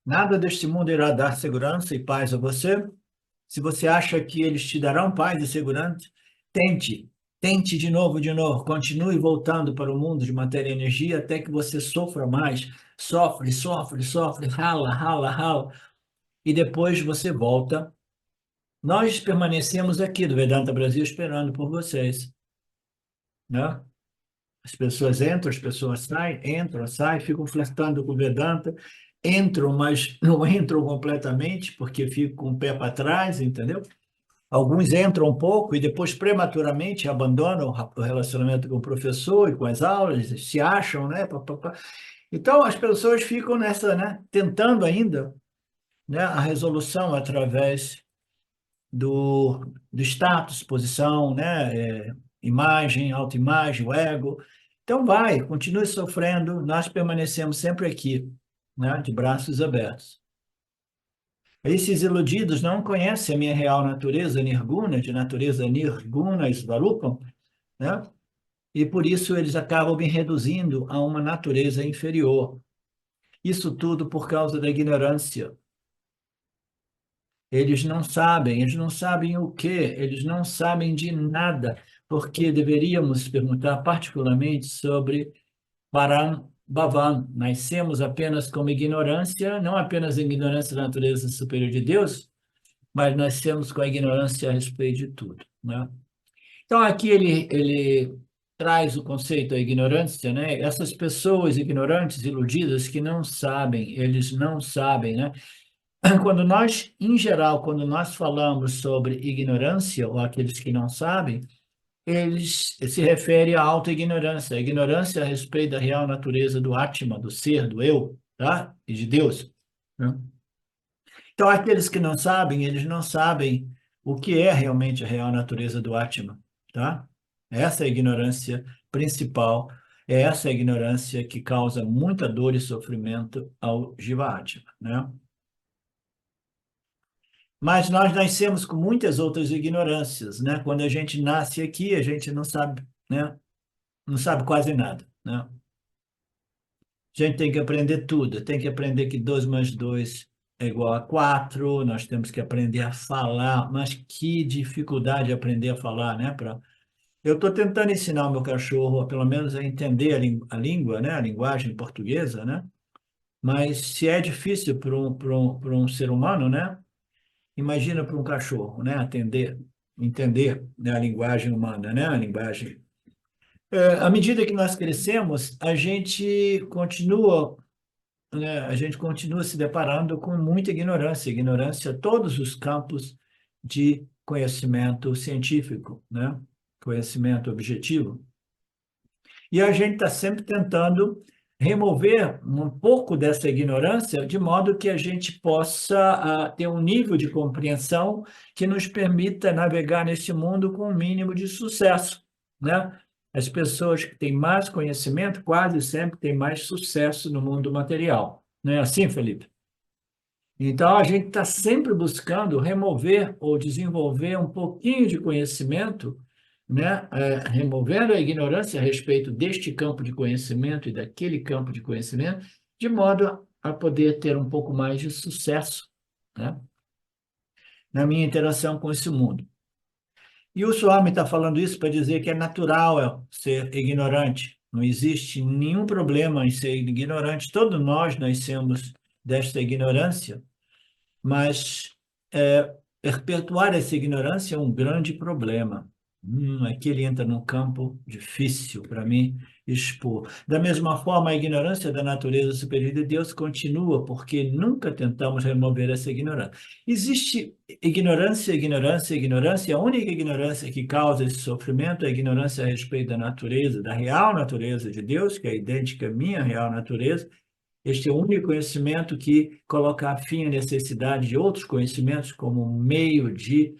Nada deste mundo irá dar segurança e paz a você. Se você acha que eles te darão paz e segurança, tente. Tente de novo. Continue voltando para o mundo de matéria e energia até que você sofra mais. Sofre, sofre, sofre, rala, rala, rala. E depois você volta. Nós permanecemos aqui do Vedanta Brasil esperando por vocês, né? As pessoas entram, as pessoas saem, entram, saem, ficam flertando com o Vedanta, entram, mas não entram completamente, porque ficam com o pé para trás, entendeu? Alguns entram um pouco e depois prematuramente abandonam o relacionamento com o professor e com as aulas, se acham, né? Pá, pá, pá. Então as pessoas ficam nessa, né? Tentando ainda, né? A resolução através do status, posição, né? Imagem, autoimagem, o ego. Então vai, continue sofrendo, nós permanecemos sempre aqui, né? De braços abertos. Esses iludidos não conhecem a minha real natureza nirguna, de natureza nirguna, svarupam, né? E por isso eles acabam me reduzindo a uma natureza inferior. Isso tudo por causa da ignorância. Eles não sabem o quê, eles não sabem de nada, porque deveríamos perguntar particularmente sobre Param Bhavan. Nascemos apenas como ignorância, não apenas a ignorância da natureza superior de Deus, mas nascemos com a ignorância a respeito de tudo, né? Então, aqui ele traz o conceito da ignorância, né? Essas pessoas ignorantes, iludidas, que não sabem, eles não sabem, né? Quando nós, em geral, quando nós falamos sobre ignorância, ou aqueles que não sabem, eles se referem à auto-ignorância, a ignorância a respeito da real natureza do Atma, do ser, do eu, tá? E de Deus, né? Então, aqueles que não sabem, eles não sabem o que é realmente a real natureza do Atma, tá? Essa é a ignorância principal, é essa a ignorância que causa muita dor e sofrimento ao Jiva Atma, né? Mas nós nascemos com muitas outras ignorâncias, né? Quando a gente nasce aqui, a gente não sabe, né? Não sabe quase nada, né? A gente tem que aprender tudo, tem que aprender que 2 mais 2 é igual a 4. Nós temos que aprender a falar, mas que dificuldade aprender a falar, né? Eu estou tentando ensinar o meu cachorro, pelo menos, a entender a língua, né? A linguagem portuguesa, né? Mas se é difícil para um ser humano, né? Imagina para um cachorro, né? Entender, né? A linguagem humana, né? A linguagem. À medida que nós crescemos, a gente continua se deparando com muita ignorância, ignorância em todos os campos de conhecimento científico, né? Conhecimento objetivo. E a gente está sempre tentando remover um pouco dessa ignorância, de modo que a gente possa ter um nível de compreensão que nos permita navegar nesse mundo com um mínimo de sucesso, né? As pessoas que têm mais conhecimento quase sempre têm mais sucesso no mundo material. Não é assim, Felipe? Então, a gente está sempre buscando remover ou desenvolver um pouquinho de conhecimento, né? Removendo a ignorância a respeito deste campo de conhecimento e daquele campo de conhecimento, de modo a poder ter um pouco mais de sucesso, né? Na minha interação com esse mundo. E o Swami está falando isso para dizer que é natural ser ignorante. Não existe nenhum problema em ser ignorante. Todos nós nascemos desta ignorância, mas perpetuar essa ignorância é um grande problema. Aqui ele entra num campo difícil para mim expor. Da mesma forma, a ignorância da natureza superior de Deus continua, porque nunca tentamos remover essa ignorância. Existe ignorância, ignorância, ignorância. A única ignorância que causa esse sofrimento é a ignorância a respeito da natureza, da real natureza de Deus, que é idêntica à minha real natureza. Este é o único conhecimento que coloca fim à necessidade de outros conhecimentos como um meio de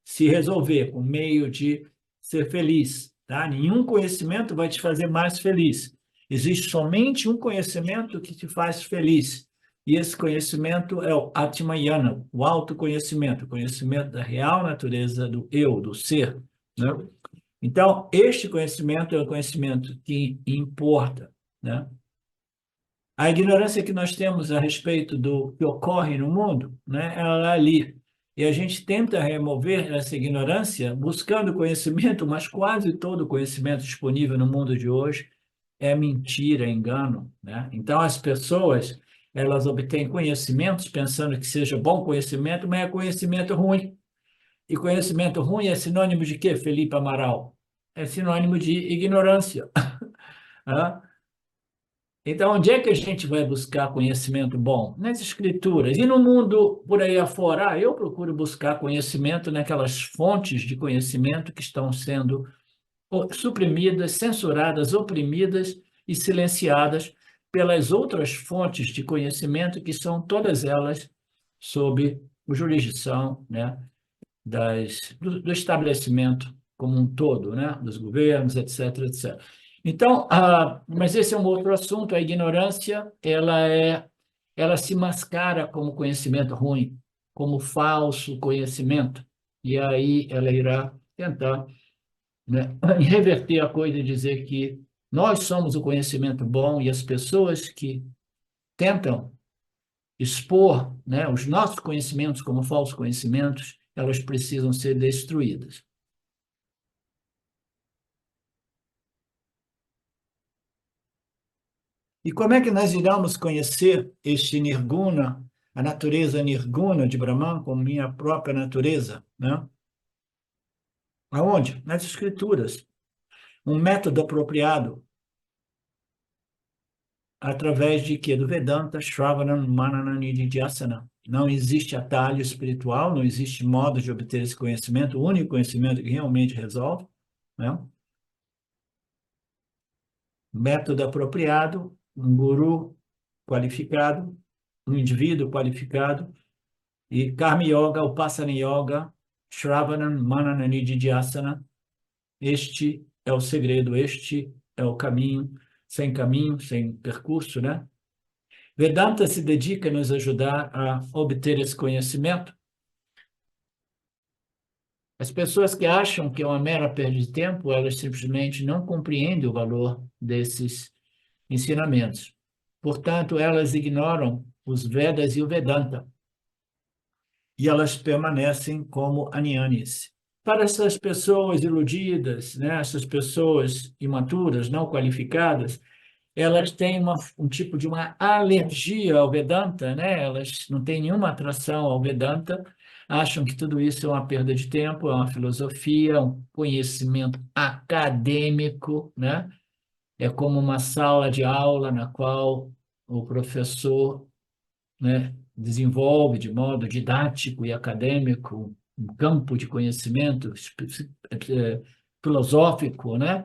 se resolver, como um meio de ser feliz, tá? Nenhum conhecimento vai te fazer mais feliz. Existe somente um conhecimento que te faz feliz. E esse conhecimento é o Atmayana, o autoconhecimento, o conhecimento da real natureza do eu, do ser, né? Então, este conhecimento é o conhecimento que importa, né? A ignorância que nós temos a respeito do que ocorre no mundo, né, ela é ali. E a gente tenta remover essa ignorância buscando conhecimento, mas quase todo o conhecimento disponível no mundo de hoje é mentira, é engano, né? Então, as pessoas, elas obtêm conhecimentos pensando que seja bom conhecimento, mas é conhecimento ruim. E conhecimento ruim é sinônimo de quê, Felipe Amaral? É sinônimo de ignorância. Né? Então, onde é que a gente vai buscar conhecimento bom? Nas escrituras. E no mundo por aí afora, eu procuro buscar conhecimento naquelas fontes de conhecimento que estão sendo suprimidas, censuradas, oprimidas e silenciadas pelas outras fontes de conhecimento que são todas elas sob jurisdição, né, do estabelecimento como um todo, né, dos governos, etc, etc. Então, mas esse é um outro assunto. A ignorância, ela se mascara como conhecimento ruim, como falso conhecimento, e aí ela irá tentar, né, reverter a coisa e dizer que nós somos o conhecimento bom e as pessoas que tentam expor, né, os nossos conhecimentos como falsos conhecimentos, elas precisam ser destruídas. E como é que nós iremos conhecer este Nirguna, a natureza Nirguna de Brahman, como minha própria natureza, né? Aonde? Nas escrituras. Um método apropriado através de quê? Do Vedanta, Shravanam, Manana, Nididhyasana. Não existe atalho espiritual, não existe modo de obter esse conhecimento, o único conhecimento que realmente resolve, né? Método apropriado, um guru qualificado, um indivíduo qualificado, e Karma Yoga, Upasana Yoga, Shravanam, Manana, Nididhyasana. Este é o segredo, este é o caminho, sem percurso, né? Vedanta se dedica a nos ajudar a obter esse conhecimento. As pessoas que acham que é uma mera perda de tempo, elas simplesmente não compreendem o valor desses ensinamentos. Portanto, elas ignoram os Vedas e o Vedanta, e elas permanecem como Anyanis. Para essas pessoas iludidas, né, essas pessoas imaturas, não qualificadas, elas têm um tipo de uma alergia ao Vedanta, né? Elas não têm nenhuma atração ao Vedanta, acham que tudo isso é uma perda de tempo, é uma filosofia, um conhecimento acadêmico, né? É como uma sala de aula na qual o professor, né, desenvolve de modo didático e acadêmico um campo de conhecimento filosófico, né?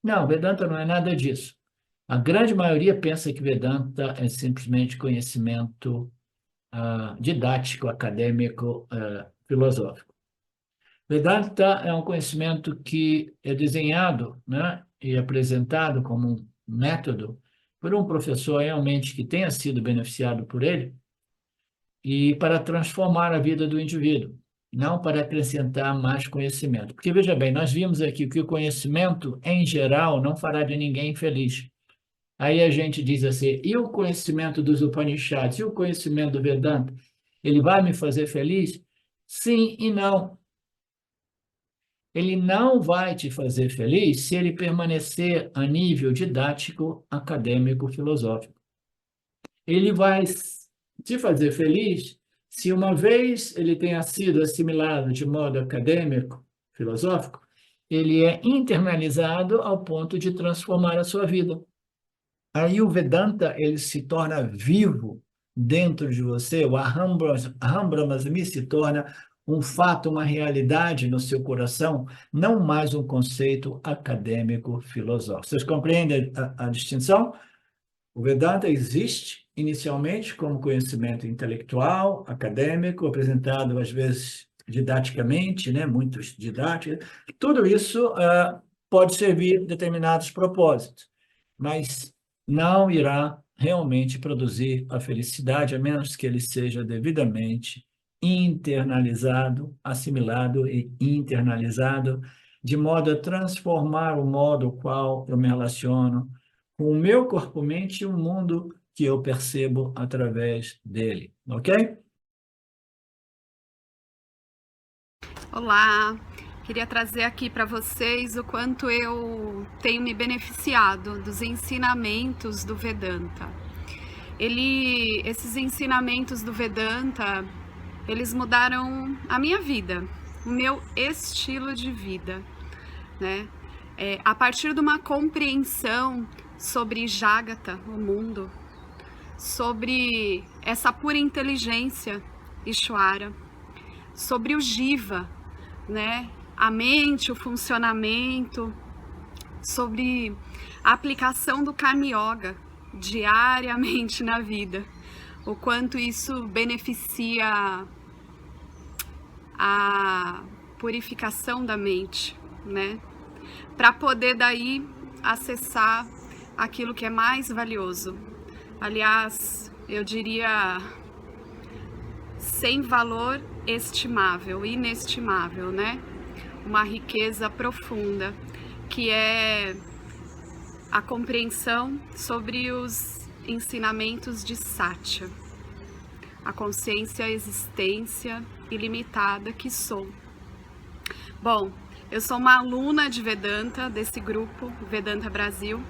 Não, Vedanta não é nada disso. A grande maioria pensa que Vedanta é simplesmente conhecimento didático, acadêmico, filosófico. Vedanta é um conhecimento que é desenhado, né, e apresentado como um método por um professor realmente que tenha sido beneficiado por ele e para transformar a vida do indivíduo, não para acrescentar mais conhecimento. Porque, veja bem, nós vimos aqui que o conhecimento, em geral, não fará de ninguém feliz. Aí a gente diz assim, e o conhecimento dos Upanishads, e o conhecimento do Vedanta, ele vai me fazer feliz? Sim e não. Ele não vai te fazer feliz se ele permanecer a nível didático, acadêmico, filosófico. Ele vai te fazer feliz se uma vez ele tenha sido assimilado de modo acadêmico, filosófico, ele é internalizado ao ponto de transformar a sua vida. Aí o Vedanta ele se torna vivo dentro de você, o Aham Brahmasmi se torna um fato, uma realidade no seu coração, não mais um conceito acadêmico filosófico. Vocês compreendem a distinção? O Vedanta existe inicialmente como conhecimento intelectual, acadêmico, apresentado às vezes didaticamente, né, muitos didáticos. Tudo isso pode servir a determinados propósitos, mas não irá realmente produzir a felicidade, a menos que ele seja devidamente internalizado, assimilado e internalizado, de modo a transformar o modo qual eu me relaciono com o meu corpo-mente e o mundo que eu percebo através dele, ok? Olá, queria trazer aqui para vocês o quanto eu tenho me beneficiado dos ensinamentos do Vedanta. Esses ensinamentos do Vedanta, eles mudaram a minha vida, o meu estilo de vida, né? A partir de uma compreensão sobre Jagata, o mundo, sobre essa pura inteligência, Ishvara, sobre o Jiva, né? A mente, o funcionamento, sobre a aplicação do Karma Yoga diariamente na vida, o quanto isso beneficia a purificação da mente, né? Para poder daí acessar aquilo que é mais valioso. Aliás, eu diria sem valor estimável, inestimável, né? Uma riqueza profunda, que é a compreensão sobre os ensinamentos de Satya, a consciência, a existência ilimitada que sou. Bom, eu sou uma aluna de Vedanta, desse grupo, Vedanta Brasil,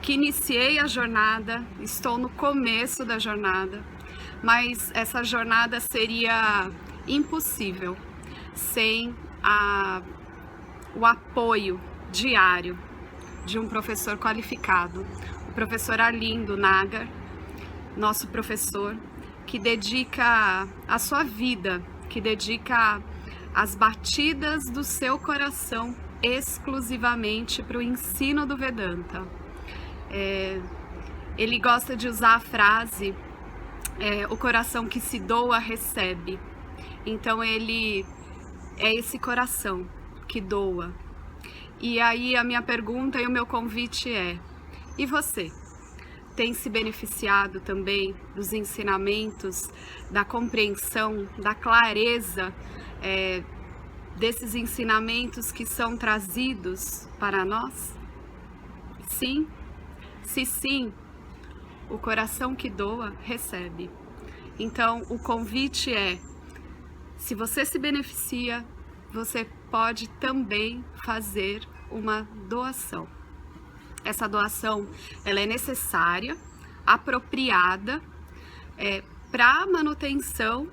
que iniciei a jornada, estou no começo da jornada, mas essa jornada seria impossível sem o apoio diário de um professor qualificado, o professor Arlindo Nagar, nosso professor, que dedica a sua vida, que dedica as batidas do seu coração exclusivamente para o ensino do Vedanta. Ele gosta de usar a frase o coração que se doa recebe. Então ele é esse coração que doa. E aí a minha pergunta e o meu convite é: e você? Tem se beneficiado também dos ensinamentos, da compreensão, da clareza desses ensinamentos que são trazidos para nós? Sim? Se sim, o coração que doa recebe. Então o convite é: se você se beneficia, você pode também fazer uma doação. Essa doação, ela é necessária, apropriada, para a manutenção,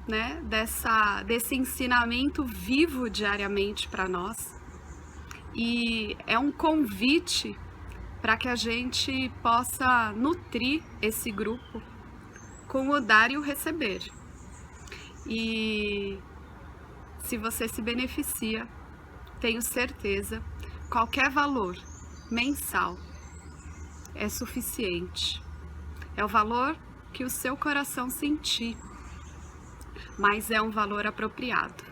né, desse ensinamento vivo diariamente para nós. E é um convite para que a gente possa nutrir esse grupo com o dar e o receber. E se você se beneficia, tenho certeza, qualquer valor mensal é suficiente. É o valor que o seu coração sentir, mas é um valor apropriado.